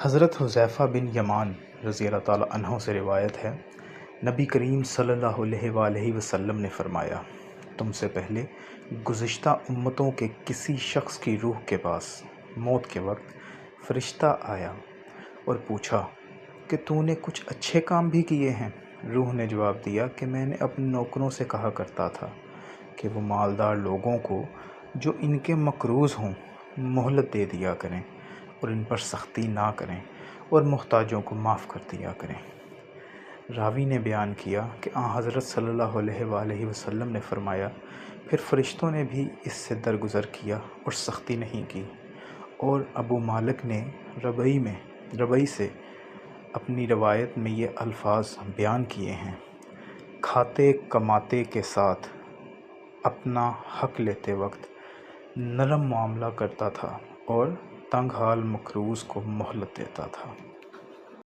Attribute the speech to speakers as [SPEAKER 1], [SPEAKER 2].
[SPEAKER 1] حضرت حذیفہ بن یمان رضی اللہ تعالیٰ عنہ سے روایت ہے، نبی کریم صلی اللہ علیہ وآلہ وسلم نے فرمایا، تم سے پہلے گزشتہ امتوں کے کسی شخص کی روح کے پاس موت کے وقت فرشتہ آیا اور پوچھا کہ تو نے کچھ اچھے کام بھی کیے ہیں؟ روح نے جواب دیا کہ میں نے اپنے نوکروں سے کہا کرتا تھا کہ وہ مالدار لوگوں کو جو ان کے مقروض ہوں مہلت دے دیا کریں اور ان پر سختی نہ کریں اور محتاجوں کو معاف کر دیا کریں۔ راوی نے بیان کیا کہ حضرت صلی اللہ علیہ وآلہ وسلم نے فرمایا، پھر فرشتوں نے بھی اس سے درگزر کیا اور سختی نہیں کی۔ اور ابو مالک نے ربعی سے اپنی روایت میں یہ الفاظ بیان کیے ہیں، کھاتے کماتے کے ساتھ اپنا حق لیتے وقت نرم معاملہ کرتا تھا اور تنگ حال مقروض کو مہلت دیتا تھا۔